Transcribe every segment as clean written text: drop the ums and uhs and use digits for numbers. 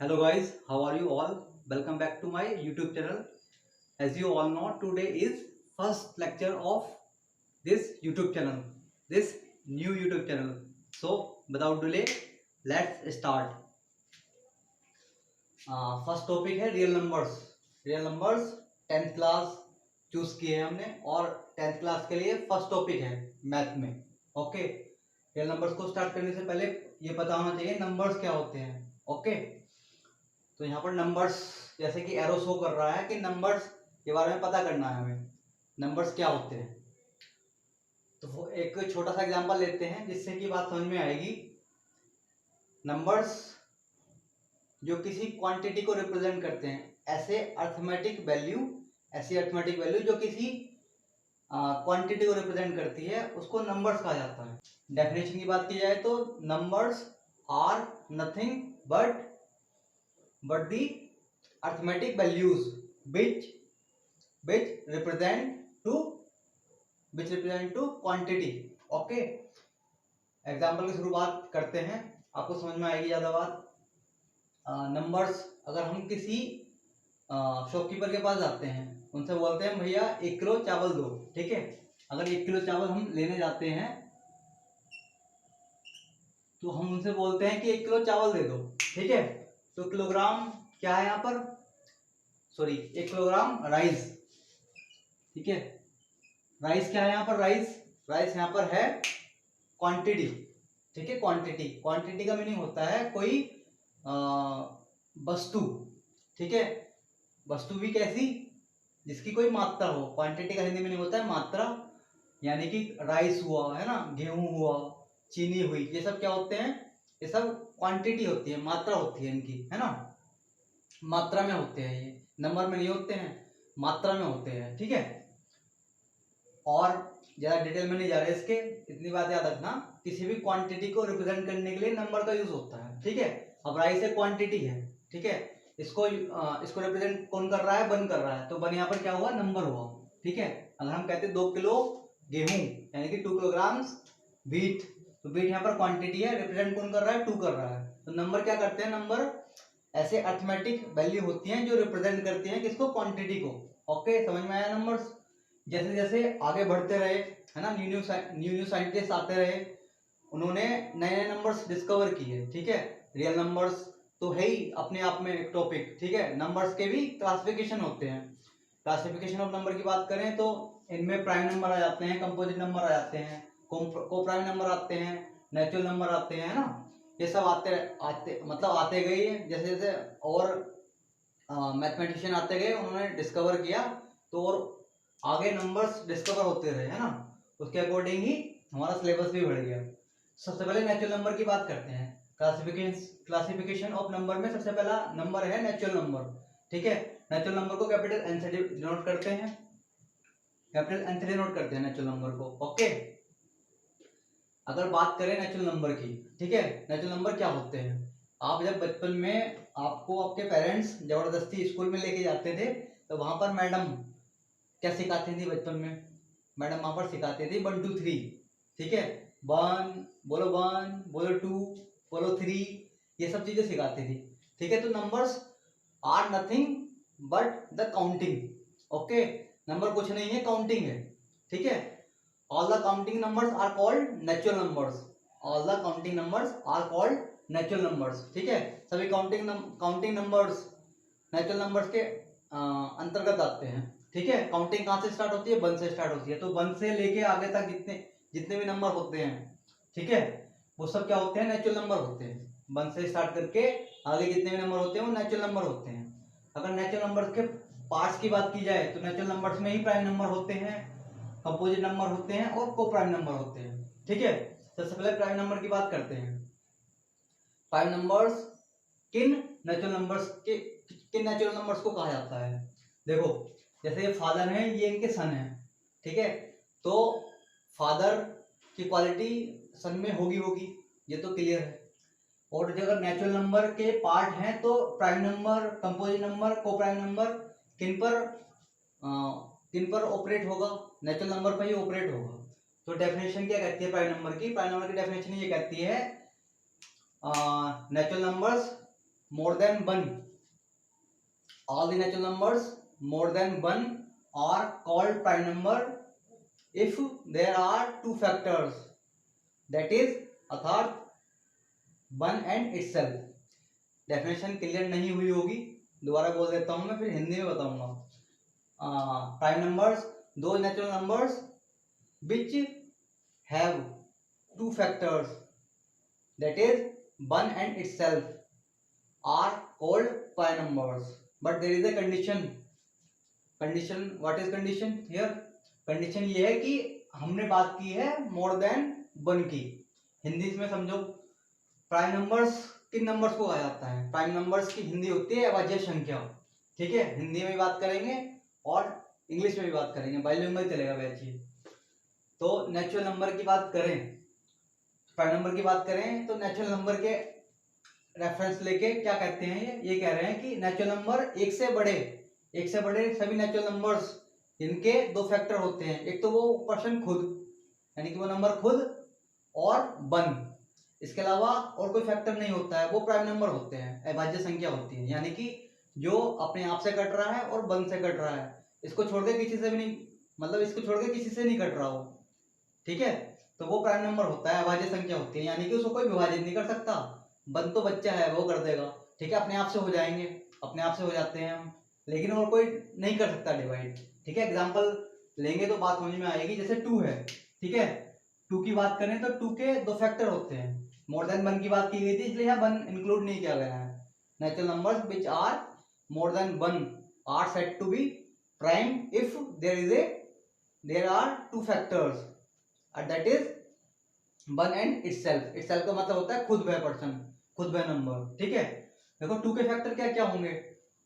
Hello guys, how are you all? Welcome back to my YouTube channel. As you all know, today is first lecture of this YouTube channel, this new YouTube channel. So without delay, let's start. First topic है real numbers. Real numbers 10th class choose किए हैं हमने और 10th class के लिए first topic है math में। Okay, real numbers को स्टार्ट करने से पहले ये पता होना चाहिए नंबर्स क्या होते हैं। ओके, तो यहाँ पर नंबर्स जैसे कि एरो शो कर रहा है कि नंबर्स के बारे में पता करना है हमें, नंबर्स क्या होते हैं। तो एक छोटा सा एग्जांपल लेते हैं जिससे कि बात समझ में आएगी। नंबर्स जो किसी क्वांटिटी को रिप्रेजेंट करते हैं, ऐसी अर्थमेटिक वैल्यू जो किसी क्वांटिटी को रिप्रेजेंट करती है, उसको नंबर्स कहा जाता है। डेफिनेशन की बात की जाए तो numbers are nothing but the arithmetic values which represent to quantity. Okay, example की शुरुआत करते हैं, आपको समझ में आएगी ज़्यादा बात। नंबर्स अगर हम किसी शॉपकीपर के पास जाते हैं, उनसे बोलते हैं भैया 1 किलो चावल दो, ठीक है। अगर 1 किलो चावल हम लेने जाते हैं तो हम उनसे बोलते हैं कि 1 किलो चावल दे दो, ठीक है। तो किलोग्राम क्या है यहाँ पर, सॉरी 1 किलोग्राम राइस, ठीक है। राइस क्या है यहाँ पर, राइस यहाँ पर है क्वांटिटी, ठीक है। क्वांटिटी का मीनिंग होता है कोई वस्तु, ठीक है। वस्तु भी कैसी, जिसकी कोई मात्रा हो। क्वांटिटी का हिंदी मीनिंग होता है मात्रा, यानी कि राइस हुआ है ना, गेहूं हुआ, चीनी हुई, ये सब क्या होते हैं, ये सब क्वांटिटी होती है, मात्रा होती है इनकी, है ना। मात्रा में होते हैं, ये नंबर में नहीं होते हैं, मात्रा में होते हैं, ठीक है। और ज़्यादा डिटेल में नहीं जा रहे इसके, इतनी बात याद रखना, किसी भी क्वांटिटी को रिप्रेजेंट करने के लिए नंबर का यूज होता है, ठीक है। अब राइस एक क्वांटिटी है, ठीक है। इसको रिप्रेजेंट कौन कर रहा है, 1 कर रहा है, तो 1 यहाँ पर क्या हुआ, नंबर हुआ, ठीक है। अगर हम कहते 2 किलो गेहूं यानी कि 2 किलोग्राम व्हीट, तो व्हीट यहाँ पर क्वांटिटी है, रिप्रेजेंट कौन कर रहा है, 2 कर रहा है। तो नंबर क्या करते हैं, नंबर ऐसे अर्थमेटिक वैल्यू होती हैं जो रिप्रेजेंट करती हैं किसको, क्वांटिटी को। ओके, समझ में आया। नंबर्स जैसे जैसे आगे बढ़ते रहे, है ना, न्यू न्यू साइंटिस्ट आते रहे, उन्होंने नए नए नंबर्स डिस्कवर किए, ठीक है। रियल नंबर्स तो है ही अपने आप में एक टॉपिक, ठीक है। नंबर्स के भी क्लासिफिकेशन होते हैं। क्लासिफिकेशन ऑफ नंबर की बात करें तो इनमें प्राइम नंबर आ जाते हैं, कंपोजिट नंबर आ जाते हैं, को प्राइम नंबर आते हैं, नेचुरल नंबर आते हैं, है ना। ये सब आते आते मतलब आते गए, जैसे जैसे और मैथमेटिशियन आते गए, उन्होंने डिस्कवर किया, तो और आगे नंबर्स डिस्कवर होते रहे, है ना। उसके अकॉर्डिंग ही हमारा सिलेबस भी बढ़ गया। सबसे पहले नेचुरल नंबर की बात करते हैं। क्लासिफिकेशन ऑफ नंबर में सबसे पहला नंबर है नेचुरल नंबर, ठीक है। नेचुरल नंबर को कैपिटल एन से डिनोट करते हैं, नेचुरल नंबर को। ओके, अगर बात करें नेचुरल नंबर की, ठीक है, नेचुरल नंबर क्या होते हैं। आप जब बचपन में आपको आपके पेरेंट्स जबरदस्ती स्कूल में लेके जाते थे, तो वहां पर मैडम क्या सिखाती थी बचपन में, मैडम वहां पर सिखाती थी 1 2 3, ठीक है। 1 बोलो, 1 बोलो, 2 बोलो, 3, ये सब चीजें सिखाती थी, ठीक है। तो numbers are nothing but the counting. Okay, number कुछ नहीं है, काउंटिंग है, ठीक है। All the counting numbers are called natural numbers, all the counting numbers are called natural numbers, ठीक है। सभी काउंटिंग नंबर्स नेचुरल नंबर्स के अंतर्गत आते हैं, ठीक है। काउंटिंग कहाँ से स्टार्ट होती है, 1 से स्टार्ट होती है। तो 1 से लेके आगे तक जितने जितने भी नंबर होते हैं, ठीक है, वो सब क्या होते हैं, नेचुरल नंबर होते हैं। 1 से स्टार्ट करके आगे जितने भी नंबर होते हैं वो नेचुरल नंबर होते हैं। अगर नेचुरल नंबर के पार्ट्स की बात की जाए तो नेचुरल नंबर्स में ही प्राइम नंबर होते हैं, कंपोजिट नंबर होते हैं और को प्राइम नंबर होते हैं, ठीक है। सबसे पहले प्राइम नंबर की बात करते हैं। प्राइम नंबर्स किन नेचुरल नंबर्स को कहा जाता है। देखो, जैसे ये फादर हैं, ये इनके सन हैं, ठीक है। तो फादर की क्वालिटी सन में होगी, ये तो क्लियर है। और अगर नेचुरल नंबर के पार्ट हैं तो प्राइम नंबर, कंपोजिट नंबर, को प्राइम नंबर किन पर ऑपरेट होगा, नेचुरल नंबर पर ही ऑपरेट होगा। तो डेफिनेशन क्या कहती है प्राइम नंबर की, प्राइम नंबर की डेफिनेशन ये कहती है natural numbers more than 1, all the natural numbers more than 1 are called prime number if there are two factors, that is अर्थात 1 and itself। डेफिनेशन क्लियर नहीं हुई होगी, दोबारा बोल देता हूं मैं, फिर हिंदी में बताऊंगा। प्राइम नंबर्स, दो natural numbers which have two factors, that is 1 and itself are called prime numbers, but there is a condition। what is condition here? condition ये है कि हमने बात की है more than 1 की। हिंदी में समझो, प्राइम नंबर्स किन नंबर्स को कहा जाता है? प्राइम नंबर्स की हिंदी होती है अभाज्य संख्या, ठीक है? हिंदी में भी बात करेंगे और इंग्लिश में भी बात करेंगे, बाइलिंगुअल चलेगा वैसे। तो नेचुरल नंबर की बात करें, प्राइम नंबर की बात करें, तो नेचुरल नंबर के रेफरेंस लेके क्या कहते हैं, ये कह रहे हैं कि नेचुरल नंबर एक से बड़े सभी नेचुरल नंबर्स इनके दो फैक्टर होते हैं। एक तो वो पर्सन खुद, यानी कि वो नंबर खुद, और 1, इसके अलावा और कोई फैक्टर नहीं होता है, वो प्राइम नंबर होते हैं, अभाज्य संख्या होती है, यानी कि जो अपने आप से कट रहा है और 1 से कट रहा है, इसको छोड़ के किसी से भी नहीं, मतलब इसको छोड़ के किसी से नहीं कट रहा हो, ठीक है? तो वो प्राइम नंबर होता है, अभाज्य संख्या होती है, यानी कि उसको कोई विभाजित नहीं कर सकता। 1 तो बच्चा है, वो कर देगा, ठीक है? अपने आप से हो जाएंगे, अपने आप से हो जाते हैं हम, लेकिन और कोई नहीं कर सकता डिवाइड, ठीक है? एग्जाम्पल लेंगे तो बात समझ में आएगी। जैसे 2 है, ठीक है? 2 की बात करें तो 2 के दो फैक्टर होते हैं, मोर देन 1 की बात की गई थी, इसलिए यहाँ 1 इंक्लूड नहीं किया गया है। Natural numbers which are more than 1 are said to be prime if there are two factors, that is 1 and itself. Itself का मतलब होता है खुद वह पर्सन, खुद वह नंबर, ठीक है? देखो 2 के फैक्टर क्या क्या होंगे?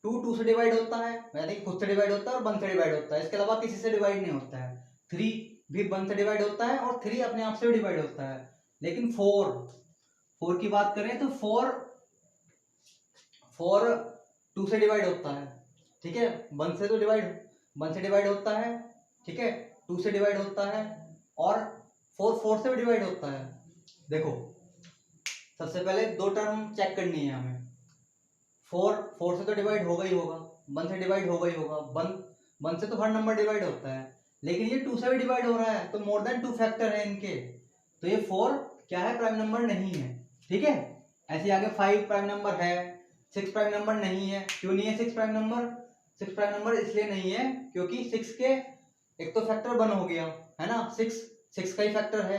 2 से डिवाइड होता है, यानी कि खुद से डिवाइड होता है और 1 से डिवाइड होता है, इसके अलावा किसी से डिवाइड नहीं होता है। 3 भी 1 से डिवाइड होता है और 3 अपने आप से भी डिवाइड होता है। लेकिन 4 की बात करें तो 4 2 से डिवाइड होता है, ठीक है? 1 से डिवाइड होता है, ठीक है? 2 से डिवाइड होता है और 4 से भी डिवाइड होता है। देखो सबसे पहले दो टर्म चेक करनी है हमें। 4 से तो डिवाइड होगा ही होगा, 1 से डिवाइड होगा ही होगा, 1 से तो हर नंबर डिवाइड होता है, लेकिन ये 2 से भी डिवाइड हो रहा है, तो मोर देन 2 फैक्टर है इनके, तो ये 4 क्या है? प्राइम नंबर नहीं है, ठीक है? ऐसे आगे 5 प्राइम नंबर है, 6 प्राइम नंबर नहीं है। क्यों नहीं है 6 प्राइम नंबर? 6 प्राइम नंबर इसलिए नहीं है क्योंकि 6 के एक तो फैक्टर 1 हो गया है ना, 6 का ही फैक्टर है,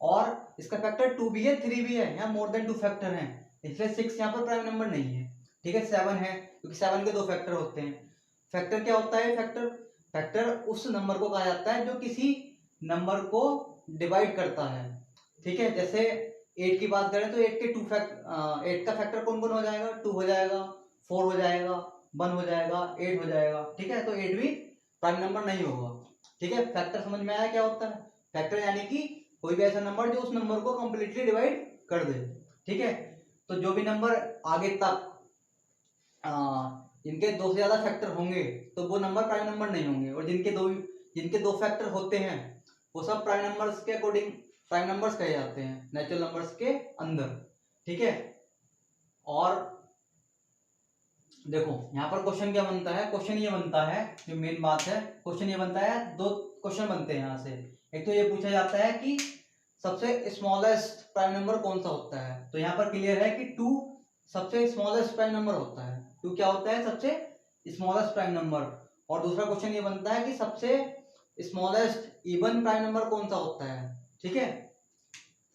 और इसका फैक्टर 2 भी है, 3 भी है, यहाँ मोर देन 2 फैक्टर है, इसलिए 6 यहाँ पर प्राइम नंबर नहीं है, ठीक है? 7 है, क्योंकि 7 के दो फैक्टर होते हैं। फैक्टर क्या होता है? फैक्टर उस नंबर को कहा जाता है जो किसी नंबर को डिवाइड करता है, ठीक है? जैसे 8 की बात करें तो 8 के 8 का फैक्टर कौन कौन हो जाएगा? 2 हो जाएगा, 4 हो जाएगा, 1 हो जाएगा, 8 हो जाएगा, ठीक है? तो 8 भी प्राइम नंबर नहीं होगा, ठीक है? फैक्टर समझ में आया क्या होता है? फैक्टर यानी कि कोई भी ऐसा नंबर जो उस नंबर को कंप्लीटली डिवाइड कर दे, ठीक है? तो जो भी नंबर आगे तक इनके 2 से ज्यादा फैक्टर होंगे तो वो नंबर प्राइम नंबर नहीं होंगे, और जिनके दो फैक्टर होते हैं वो सब प्राइम नंबर्स के अकॉर्डिंग प्राइम नंबर्स कहे जाते हैं नेचुरल नंबर्स के अंदर, ठीक है? और देखो यहाँ पर क्वेश्चन क्या बनता है? क्वेश्चन ये बनता है, जो मेन बात है, क्वेश्चन ये बनता है, दो क्वेश्चन बनते हैं यहाँ से। एक तो ये पूछा जाता है कि सबसे स्मॉलेस्ट प्राइम नंबर कौन सा होता है, तो यहाँ पर क्लियर है कि 2 सबसे स्मॉलेस्ट प्राइम नंबर होता है। 2 क्या होता है? सबसे स्मॉलेस्ट प्राइम नंबर। और दूसरा क्वेश्चन ये बनता है कि सबसे स्मॉलेस्ट इवन प्राइम नंबर कौन सा होता है, ठीक है?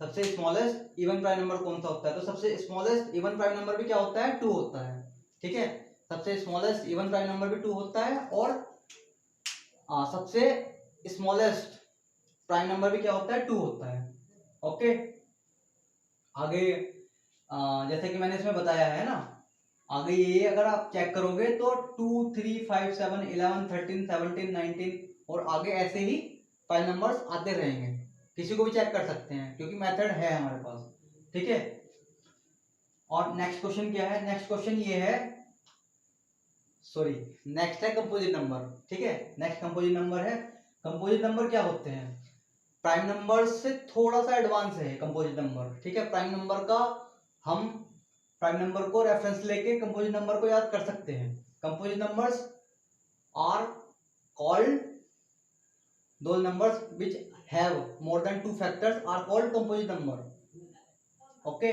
सबसे स्मॉलेस्ट इवन प्राइम नंबर कौन सा होता है? तो सबसे स्मॉलेस्ट इवन प्राइम नंबर भी क्या होता है? 2 होता है, ठीक है? सबसे स्मॉलेस्ट इवन प्राइम नंबर भी 2 होता है, और सबसे स्मॉलेस्ट प्राइम नंबर भी क्या होता है? 2 होता है। ओके, आगे जैसे कि मैंने इसमें बताया है ना, आगे ये अगर आप चेक करोगे तो 2 3 5 7 11 13 17 19 और आगे ऐसे ही प्राइम नंबर्स आते रहेंगे, किसी को भी चेक कर सकते हैं क्योंकि मेथड है हमारे पास, ठीक है? और नेक्स्ट क्वेश्चन क्या है? नेक्स्ट क्वेश्चन ये है, सॉरी, नेक्स्ट है कंपोजिट नंबर, ठीक है? नेक्स्ट कंपोजिट नंबर है। कंपोजिट नंबर क्या होते हैं? प्राइम नंबर से थोड़ा सा एडवांस है कंपोजिट नंबर, ठीक है? प्राइम नंबर का हम प्राइम नंबर को रेफरेंस लेके कंपोजिट नंबर को याद कर सकते हैं। कंपोजिट नंबर्स आर कॉल्ड, दो numbers which have more than 2 factors are called composite number. Okay,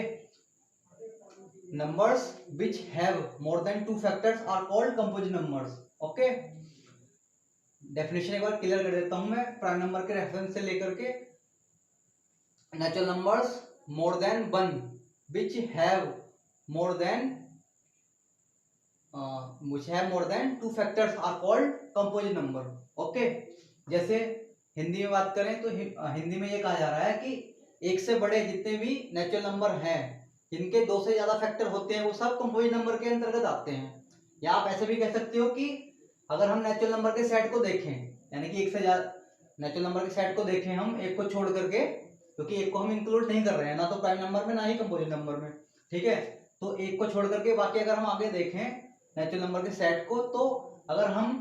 numbers which have more than 2 factors are called composite numbers। Okay, definition एक बार clear कर देता हूं मैं प्राइम नंबर के रेफरेंस से लेकर के। Natural numbers more than 1 which have more than 2 factors are called composite number। Okay, जैसे हिंदी में बात करें तो हिंदी में ये कहा जा रहा है कि एक से बड़े जितने भी नेचुरल नंबर हैं जिनके 2 से ज्यादा फैक्टर होते हैं वो सब कंपोजिट नंबर के अंतर्गत आते हैं। या आप ऐसे भी कह सकते हो कि अगर हम नेचुरल नंबर के सेट को देखें, यानी कि एक से ज्यादा नेचुरल नंबर के सेट को देखें हम एक को छोड़ करके, क्योंकि एक को हम इंक्लूड नहीं कर रहे हैं ना तो प्राइम नंबर में ना ही कंपोजिट नंबर में, ठीक है। तो एक को छोड़ करके बाकी अगर हम आगे देखें नेचुरल नंबर के सेट को, तो अगर हम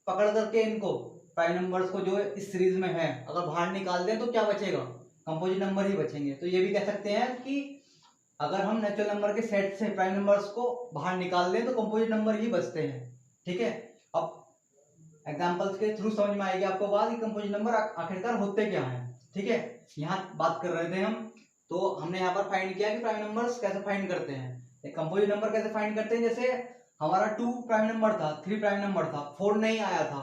पकड़ करके इनको प्राइम नंबर्स को जो इस सीरीज में है अगर बाहर निकाल दें तो क्या बचेगा, कंपोजिट नंबर ही बचेंगे। तो ये भी कह सकते हैं कि अगर हम नेचुरल नंबर के सेट से प्राइम नंबर्स को बाहर निकाल दें तो कंपोजिट नंबर ही बचते हैं, ठीक है। अब एग्जांपल्स के थ्रू समझ में आएगी आपको बात कि कंपोजिट नंबर आखिरकार होते क्या हैं, ठीक है। यहाँ बात कर रहे थे हम, तो हमने यहाँ पर फाइंड किया कि प्राइम नंबर्स कैसे फाइंड करते हैं, कंपोजिट नंबर कैसे फाइंड करते हैं। जैसे हमारा 2 प्राइम नंबर था, 3 प्राइम नंबर था, 4 नहीं आया था,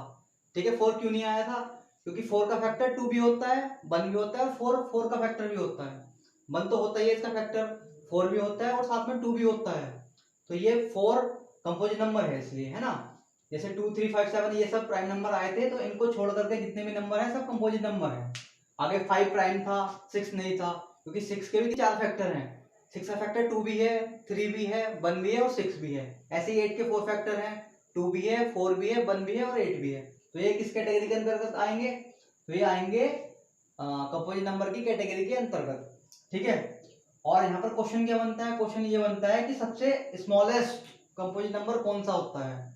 ठीक है। 4 क्यों नहीं आया था, क्योंकि 4 का फैक्टर 2 भी होता है, 1 भी होता है और 4 का फैक्टर भी होता है। 1 तो होता ही है, इसका फैक्टर 4 भी होता है और साथ में 2 भी होता है। तो ये 4 कंपोजिट नंबर है इसलिए, है ना। जैसे 2, 3, 5, 7 ये सब प्राइम नंबर आए थे, तो इनको छोड़ करके जितने भी नंबर हैं सब कंपोजिट नंबर हैं। आगे 5 प्राइम था, 6 नहीं था, क्योंकि 6 के भी 4 फैक्टर हैं। 6 का फैक्टर 2 भी है, 3 भी है, 1 भी है और 6 भी है। ऐसे ही 8 के 4 फैक्टर हैं, 2 भी है, 4 भी है, 1 भी है और 8 भी है। तो ये किस कैटेगरी के अंतर्गत आएंगे, तो ये आएंगे कंपोजिट नंबर की कैटेगरी के अंतर्गत, ठीक है। और यहाँ पर क्वेश्चन क्या बनता है, क्वेश्चन ये बनता है कि सबसे स्मॉलेस्ट कंपोजिट नंबर कौन सा होता है।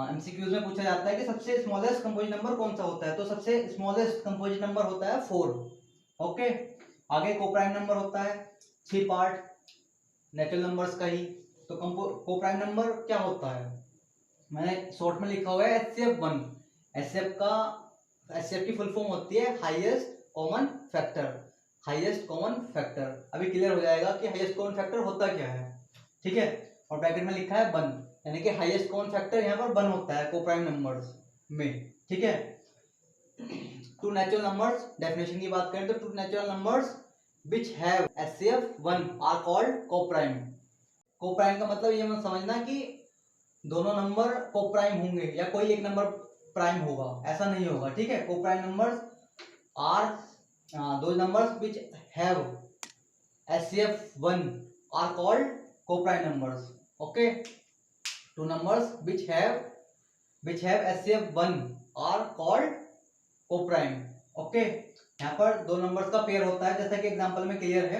एमसीक्यूज में पूछा जाता है कि सबसे स्मॉलेस्ट कंपोजिट नंबर कौन सा होता है, तो सबसे स्मॉलेस्ट कंपोजिट नंबर होता है 4। ओके, आगे कोप्राइम नंबर होता है 3 पार्ट नेचुरल नंबर्स का ही। तो कोप्राइम नंबर क्या होता है, मैंने शॉर्ट में लिखा हुआ है HCF1। HCF की फुल फॉर्म होती है highest common factor. Highest common factor अभी क्लियर हो जाएगा कि हाईएस्ट कॉमन फैक्टर होता क्या है, ठीक है। और ब्रैकेट में लिखा है 1, यानी कि हाईएस्ट कॉमन फैक्टर यहाँ पर 1 होता है कोप्राइम नंबर्स में, ठीक है। 2 नेचुरल नंबर्स, डेफिनेशन की बात करें तो 2 natural numbers which have HCF1 are called coprime. Coprime का मतलब ये मत समझना कि दोनों नंबर कोप्राइम होंगे या कोई एक नंबर प्राइम होगा, ऐसा नहीं होगा, ठीक है। Coprime numbers are those numbers which have HCF1 are called coprime numbers। okay, 2 numbers which have HCF1 are called coprime। okay, यहाँ पर 2 नंबर्स का पेयर होता है, जैसा कि एग्जांपल में क्लियर है।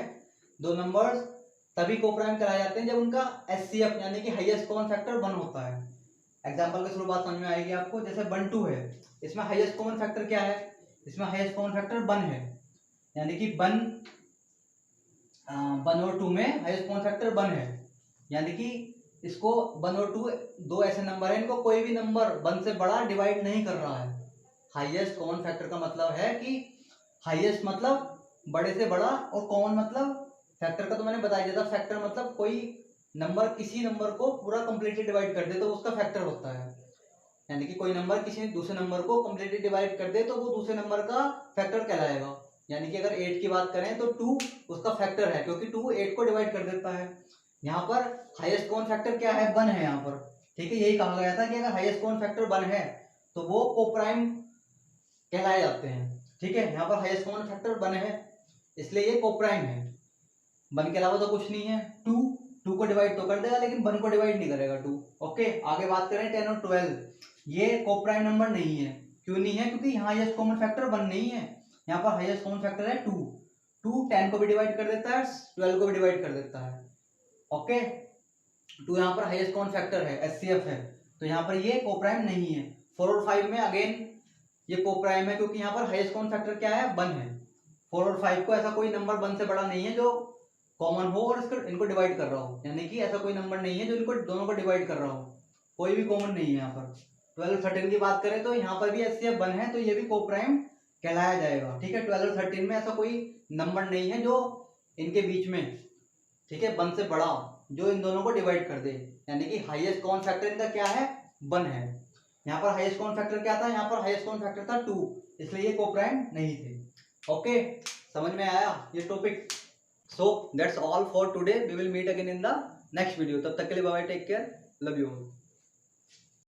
2 नंबर्स तभी कोप्राइम कराए जाते हैं जब उनका HCF यानी कि हाईएस्ट कॉमन फैक्टर 1 होता है। एग्जांपल के थ्रू बात समझ में आएगी आपको। जैसे 1, 2 है, इसमें हाईएस्ट कॉमन फैक्टर क्या है, इसमें हाईएस्ट कॉमन फैक्टर 1 है, यानी कि 1 और 2 में हाईएस्ट कॉमन फैक्टर 1 है, यानी कि इसको 1 और 2 दो ऐसे नंबर हैं, इनको कोई भी नंबर 1 से बड़ा डिवाइड नहीं कर रहा है। हाईएस्ट कॉमन फैक्टर का मतलब है कि हाईएस्ट मतलब बड़े से बड़ा और कॉमन मतलब फैक्टर का तो मैंने बता दिया था। फैक्टर मतलब कोई नंबर किसी नंबर को पूरा कंप्लीटली डिवाइड कर दे तो उसका फैक्टर होता है, यानी कि कोई नंबर किसी दूसरे नंबर को कंप्लीटली डिवाइड कर दे तो वो दूसरे नंबर का फैक्टर कहलाएगा। यानी कि अगर 8 की बात करें तो 2 उसका फैक्टर है, क्योंकि 2 8 को डिवाइड कर देता है। यहाँ पर हाईएस्ट कॉमन फैक्टर क्या है, 1 है यहाँ पर, ठीक है। यही कहा गया था कि अगर हाईएस्ट कॉमन फैक्टर 1 है तो वो कोप्राइम कहलाए जाते हैं, ठीक है। यहाँ पर हाईएस्ट कॉमन फैक्टर 1 है इसलिए ये कोप्राइम है। 1 के अलावा तो कुछ नहीं है। 2 को डिवाइड तो कर देगा लेकिन 1 को डिवाइड नहीं करेगा 2। ओके, आगे बात करें 10 और 12, ये कोप्राइम नंबर नहीं है। क्यों नहीं है, क्योंकि यहाँ हाईएस्ट कॉमन फैक्टर 1 नहीं है, यहाँ पर हाईएस्ट कॉमन फैक्टर है 2 10 को भी डिवाइड कर देता है, 12 को भी डिवाइड कर देता है। ओके, 2 यहाँ पर हाईएस्ट कॉमन फैक्टर है, HCF है, तो यहाँ पर ये कोप्राइम नहीं है। 4 और 5 में अगेन ये कोप्राइम है, क्योंकि यहाँ पर हाईएस्ट कॉमन फैक्टर क्या है, 1 है। 4 और 5 को ऐसा कोई नंबर 1 से बड़ा नहीं है जो कॉमन हो और इसको इनको डिवाइड कर रहा हो, यानी कि ऐसा कोई नंबर नहीं है जो इनको दोनों को डिवाइड कर रहा हो, कोई भी कॉमन नहीं है यहाँ पर। 12 13 की बात करें तो यहाँ पर भी एचसीएफ 1 है, तो ये भी कोप्राइम कहलाया जाएगा। ठीक है, 12 13 में ऐसा कोई नंबर नहीं है जो इनके बीच में, ठीक है, 1 से बड़ा जो इन दोनों को डिवाइड कर दे, यानी कि हाईएस्ट कॉमन फैक्टर इनका क्या है, 1 है। यहाँ पर हाईएस्ट कॉमन फैक्टर क्या था, यहाँ पर हाईएस्ट कॉमन फैक्टर था 2, इसलिए ये कोप्राइम नहीं थे। ओके, समझ में आया ये topic? So that's all for today, we will meet again in the next video. तब तक के लिए bye bye, take care, love you all.